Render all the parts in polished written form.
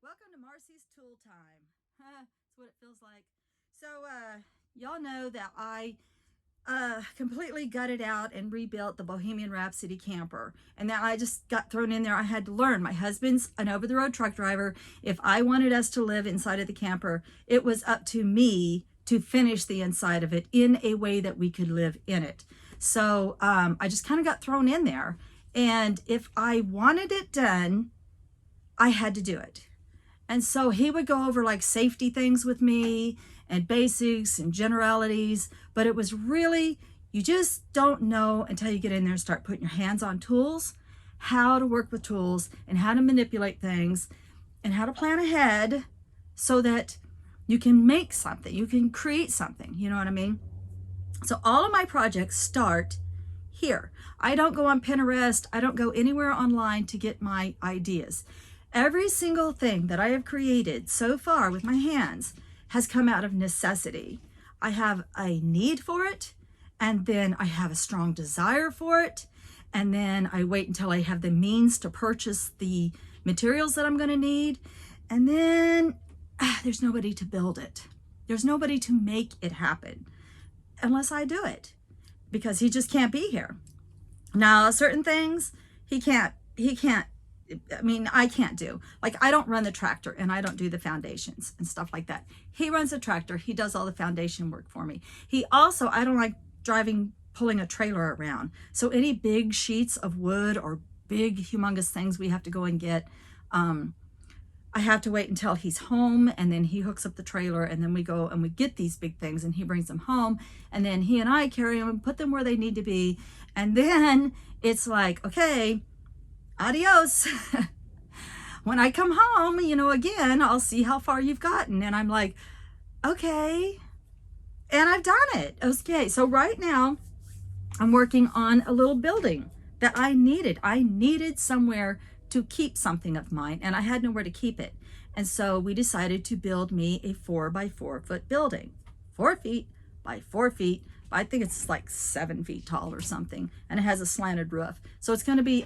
Welcome to Marcy's Tool Time. That's what it feels like. So, y'all know that I completely gutted out and rebuilt the Bohemian Rhapsody camper. And that I just got thrown in there. I had to learn. My husband's an over-the-road truck driver. If I wanted us to live inside of the camper, it was up to me to finish the inside of it in a way that we could live in it. So I just kind of got thrown in there. And if I wanted it done, I had to do it. And so he would go over like safety things with me and basics and generalities, but it was really, you just don't know until you get in there and start putting your hands on tools, how to work with tools and how to manipulate things and how to plan ahead so that you can make something, you can create something, you know what I mean? So all of my projects start here. I don't go on Pinterest, I don't go anywhere online to get my ideas. Every single thing that I have created so far with my hands has come out of necessity. I have a need for it, and then I have a strong desire for it, and then I wait until I have the means to purchase the materials that I'm going to need, and then there's nobody to build it. There's nobody to make it happen unless I do it, because he just can't be here. Now, certain things he can't, I mean, I can't do. Like, I don't run the tractor and I don't do the foundations and stuff like that. He runs the tractor. He does all the foundation work for me. He also, I don't like pulling a trailer around. So any big sheets of wood or big, humongous things we have to go and get, I have to wait until he's home, and then he hooks up the trailer, and then we go and we get these big things and he brings them home, and then he and I carry them and put them where they need to be. And then it's like, okay, adios. When I come home, you know, again, I'll see how far you've gotten. And I'm like, okay. And I've done it. Okay. So right now I'm working on a little building that I needed. I needed somewhere to keep something of mine, and I had nowhere to keep it. And so we decided to build me a 4x4 foot building, 4 feet by 4 feet. I think it's like 7 feet tall or something, and it has a slanted roof. So it's going to be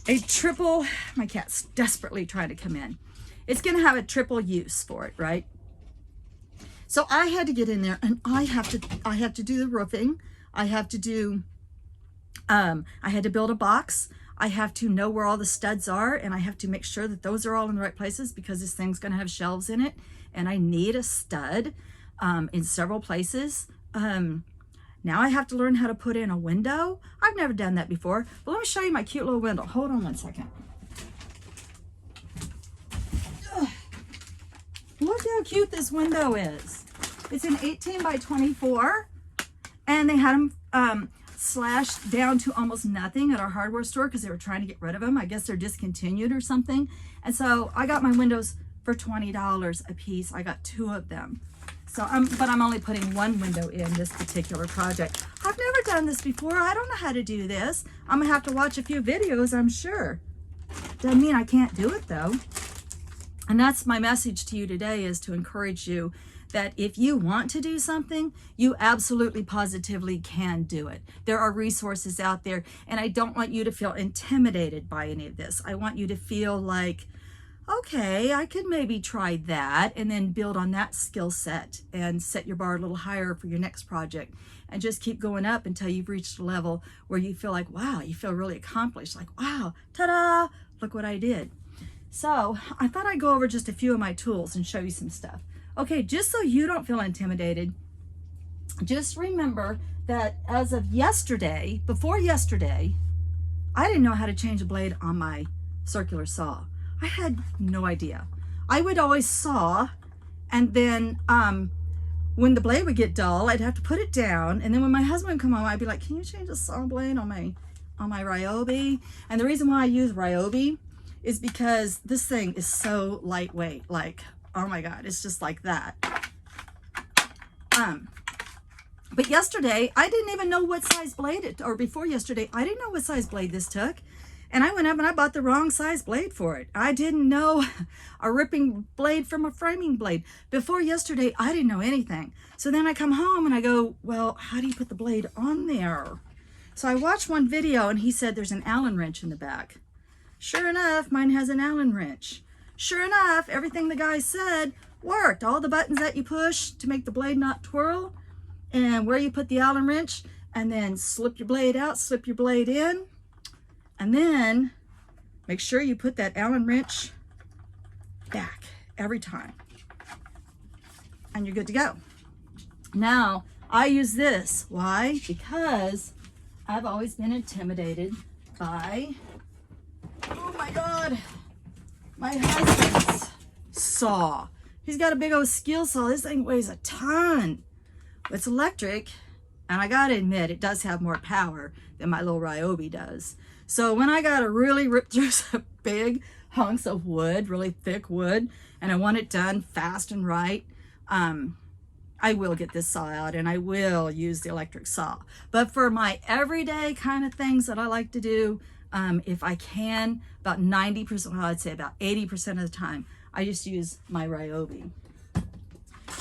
a triple, my cat's desperately trying to come in. It's going to have a triple use for it, right? So I had to get in there, and I have to do the roofing. I have to do, I had to build a box. I have to know where all the studs are, and I have to make sure that those are all in the right places, because this thing's going to have shelves in it, and I need a stud in several places. Now I have to learn how to put in a window. I've never done that before, but let me show you my cute little window. Hold on one second. Ugh. Look how cute this window is. It's an 18 by 24, and they had them slashed down to almost nothing at our hardware store because they were trying to get rid of them. I guess they're discontinued or something. And so I got my windows for $20 a piece. I got 2 of them. So but I'm only putting 1 window in this particular project. I've never done this before. I don't know how to do this. I'm gonna have to watch a few videos, I'm sure. Doesn't mean I can't do it though. And that's my message to you today, is to encourage you that if you want to do something, you absolutely positively can do it. There are resources out there, and I don't want you to feel intimidated by any of this. I want you to feel like, okay, I could maybe try that, and then build on that skill set and set your bar a little higher for your next project, and just keep going up until you've reached a level where you feel like, wow, you feel really accomplished, like, wow, ta-da, look what I did. So I thought I'd go over just a few of my tools and show you some stuff. Okay, just so you don't feel intimidated, just remember that as of yesterday, before yesterday, I didn't know how to change a blade on my circular saw. I had no idea. I would always saw, and then when the blade would get dull, I'd have to put it down, and then when my husband would come home, I'd be like, can you change the saw blade on my Ryobi? And the reason why I use Ryobi is because this thing is so lightweight, like, oh my God, it's just like that. But yesterday, I didn't even know what size blade or before yesterday, I didn't know what size blade this took. And I went up and I bought the wrong size blade for it. I didn't know a ripping blade from a framing blade. Before yesterday, I didn't know anything. So then I come home and I go, well, how do you put the blade on there? So I watched one video and he said there's an Allen wrench in the back. Sure enough, mine has an Allen wrench. Sure enough, everything the guy said worked. All the buttons that you push to make the blade not twirl, and where you put the Allen wrench, and then slip your blade out, slip your blade in, and then make sure you put that Allen wrench back every time. And you're good to go. Now, I use this. Why? Because I've always been intimidated by, oh my God, my husband's saw. He's got a big old skill saw. This thing weighs a ton. It's electric, and I gotta admit, it does have more power than my little Ryobi does. So when I gotta really rip through some big hunks of wood, really thick wood, and I want it done fast and right, I will get this saw out and I will use the electric saw. But for my everyday kind of things that I like to do, if I can, about 90%, well, I'd say about 80% of the time, I just use my Ryobi.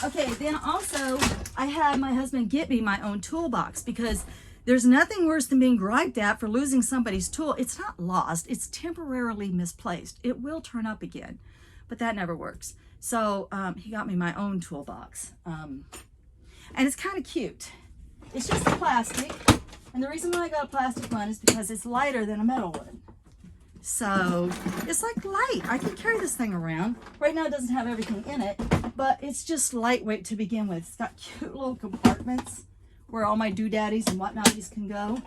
Okay, then also I had my husband get me my own toolbox, because there's nothing worse than being griped at for losing somebody's tool. It's not lost, it's temporarily misplaced. It will turn up again, but that never works. So he got me my own toolbox. And it's kind of cute. It's just plastic. And the reason why I got a plastic one is because it's lighter than a metal one. So it's like light. I can carry this thing around. Right now it doesn't have everything in it, but it's just lightweight to begin with. It's got cute little compartments where all my doodaddies and whatnotties can go.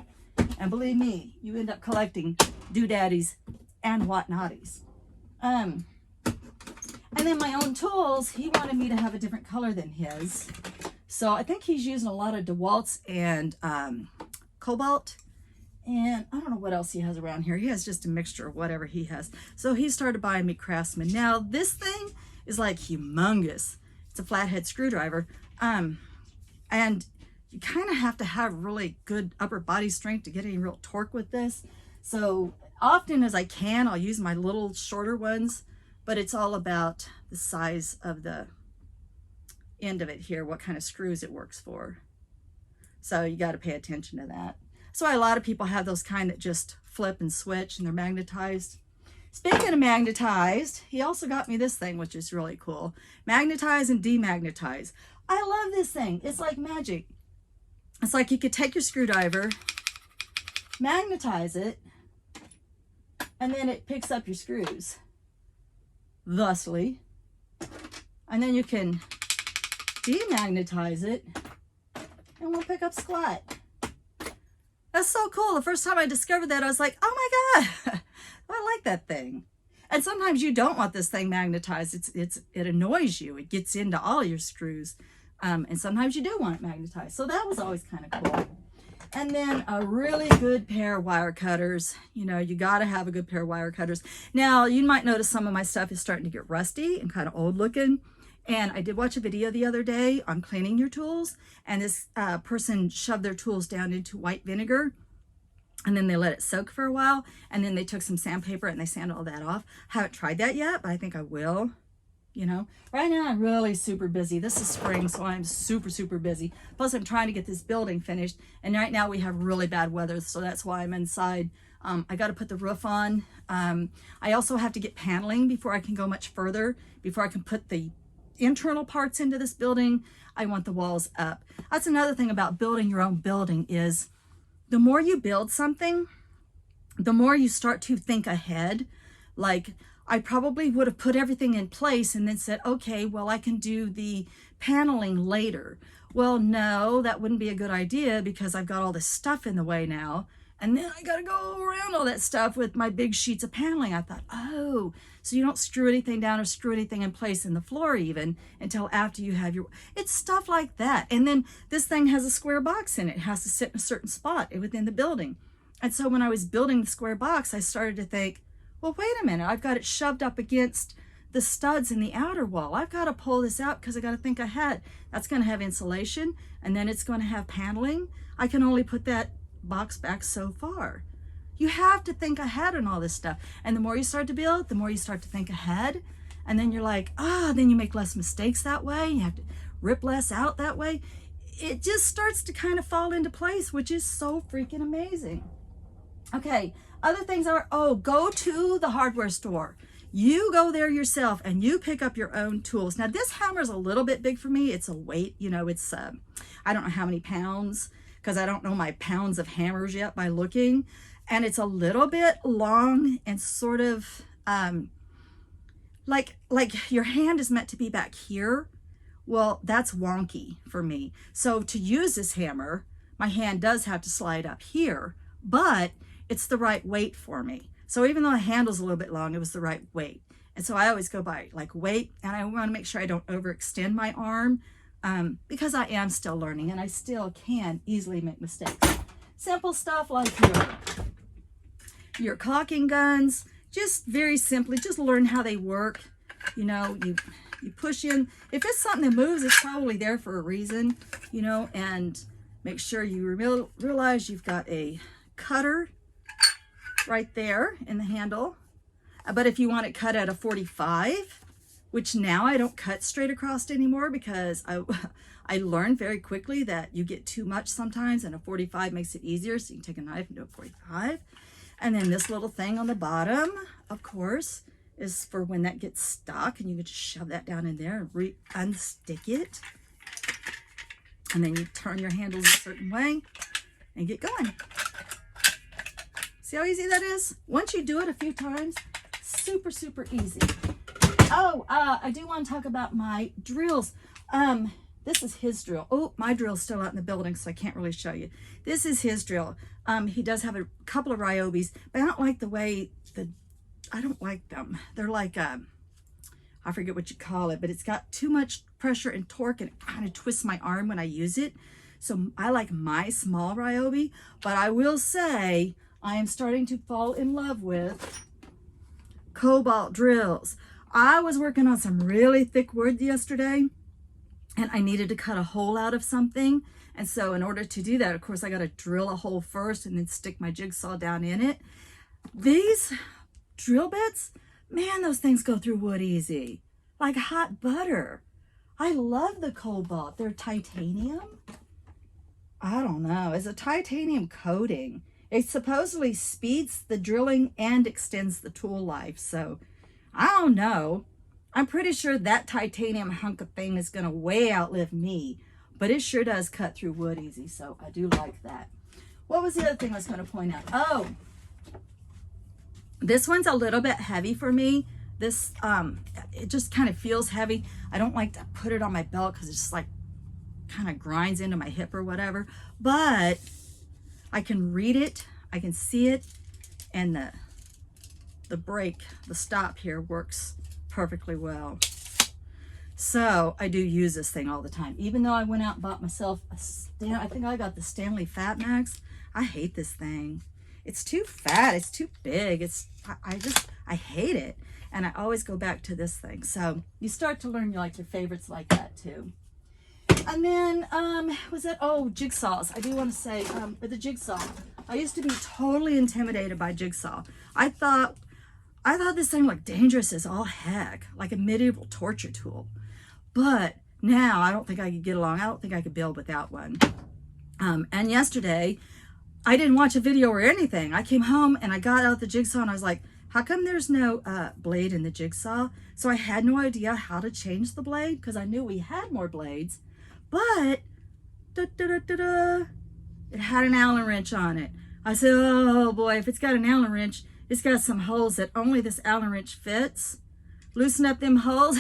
And believe me, you end up collecting doodaddies and whatnotties. And then my own tools, he wanted me to have a different color than his. So I think he's using a lot of DeWalt's and Cobalt. And I don't know what else he has around here. He has just a mixture of whatever he has. So he started buying me Craftsman. Now this thing is like humongous. It's a flathead screwdriver. And you kind of have to have really good upper body strength to get any real torque with this. So often as I can, I'll use my little shorter ones, but it's all about the size of the end of it here, what kind of screws it works for. So you got to pay attention to that. That's why a lot of people have those kind that just flip and switch and they're magnetized. Speaking of magnetized, he also got me this thing, which is really cool. Magnetize and Demagnetize. I love this thing. It's like magic. It's like you could take your screwdriver, magnetize it, and then it picks up your screws, thusly. And then you can demagnetize it, and we'll pick up squat. That's so cool. The first time I discovered that, I was like, oh my God, I like that thing. And sometimes you don't want this thing magnetized. It annoys you. It gets into all your screws. And sometimes you do want it magnetized. So that was always kind of cool. And then a really good pair of wire cutters. You know, you got to have a good pair of wire cutters. Now, you might notice some of my stuff is starting to get rusty and kind of old looking. And I did watch a video the other day on cleaning your tools. And this person shoved their tools down into white vinegar. And then they let it soak for a while. And then they took some sandpaper and they sanded all that off. Haven't tried that yet, but I think I will. You know, right now I'm really super busy. This is spring, so I'm super, super busy. Plus I'm trying to get this building finished. And right now we have really bad weather, so that's why I'm inside. I got to put the roof on. I also have to get paneling before I can go much further, before I can put the internal parts into this building. I want the walls up. That's another thing about building your own building is the more you build something, the more you start to think ahead. Like, I probably would have put everything in place and then said, okay, well, I can do the paneling later. Well, no, that wouldn't be a good idea because I've got all this stuff in the way now. And then I got to go around all that stuff with my big sheets of paneling. I thought, oh, so you don't screw anything down or screw anything in place in the floor even until after you have your, it's stuff like that. And then this thing has a square box in it. It has to sit in a certain spot within the building. And so when I was building the square box, I started to think, well, wait a minute, I've got it shoved up against the studs in the outer wall. I've got to pull this out because I got to think ahead. That's going to have insulation and then it's going to have paneling. I can only put that box back so far. You have to think ahead on all this stuff. And the more you start to build, the more you start to think ahead. And then you're like, then you make less mistakes that way. You have to rip less out that way. It just starts to kind of fall into place, which is so freaking amazing. Okay, other things are, oh, go to the hardware store. You go there yourself and you pick up your own tools. Now this hammer is a little bit big for me. It's a weight, you know, it's, I don't know how many pounds because I don't know my pounds of hammers yet by looking. And it's a little bit long and sort of like your hand is meant to be back here. Well, that's wonky for me. So to use this hammer, my hand does have to slide up here, but it's the right weight for me. So even though the handle's a little bit long, it was the right weight. And so I always go by like weight, and I want to make sure I don't overextend my arm because I am still learning and I still can easily make mistakes. Simple stuff like your caulking guns, just very simply, just learn how they work. You know, you push in. If it's something that moves, it's probably there for a reason, you know, and make sure you realize you've got a cutter right there in the handle. But if you want it cut at a 45, which now I don't cut straight across anymore because I learned very quickly that you get too much sometimes, and a 45 makes it easier. So you can take a knife and do a 45. And then this little thing on the bottom, of course, is for when that gets stuck, and you can just shove that down in there and unstick it. And then you turn your handles a certain way and get going. See how easy that is? Once you do it a few times, super, super easy. Oh, I do want to talk about my drills. This is his drill. Oh, my drill's still out in the building, so I can't really show you. This is his drill. He does have a couple of Ryobis, but I don't like the way I don't like them. They're like, I forget what you call it, but it's got too much pressure and torque, and it kind of twists my arm when I use it. So I like my small Ryobi, but I will say I am starting to fall in love with Cobalt Drills. I was working on some really thick wood yesterday, and I needed to cut a hole out of something. And so in order to do that, of course, I got to drill a hole first and then stick my jigsaw down in it. These drill bits, man, those things go through wood easy, like hot butter. I love the Cobalt. They're titanium. I don't know. It's a titanium coating. It supposedly speeds the drilling and extends the tool life. So I don't know. I'm pretty sure that titanium hunk of thing is going to way outlive me, but it sure does cut through wood easy. So I do like that. What was the other thing I was going to point out? Oh, this one's a little bit heavy for me. This, it just kind of feels heavy. I don't like to put it on my belt because it's just like kind of grinds into my hip or whatever, but I can read it, I can see it, and the brake, the stop here works perfectly well. So I do use this thing all the time. Even though I went out and bought myself I think I got the Stanley Fat Max. I hate this thing. It's too fat, it's too big. I hate it. And I always go back to this thing. So you start to learn you like your favorites like that too. And then, jigsaws. I do want to say, with the jigsaw, I used to be totally intimidated by jigsaw. I thought this thing looked dangerous as all heck, like a medieval torture tool. But now I don't think I could get along. I don't think I could build without one. And yesterday, I didn't watch a video or anything. I came home and I got out the jigsaw and I was like, how come there's no blade in the jigsaw? So I had no idea how to change the blade because I knew we had more blades. But it had an Allen wrench on it. I said, oh boy, if it's got an Allen wrench, it's got some holes that only this Allen wrench fits. Loosen up them holes,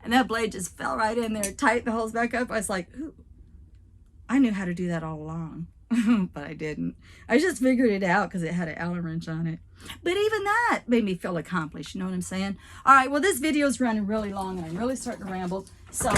and that blade just fell right in there. Tighten the holes back up. I was like, ooh, I knew how to do that all along, but I didn't. I just figured it out because it had an Allen wrench on it. But even that made me feel accomplished. You know what I'm saying? All right, well, this video is running really long, and I'm really starting to ramble. So,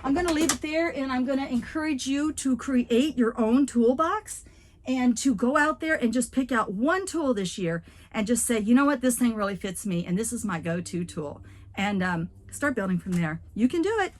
I'm going to leave it there, and I'm going to encourage you to create your own toolbox and to go out there and just pick out one tool this year and just say, you know what, this thing really fits me, and this is my go-to tool. And start building from there. You can do it.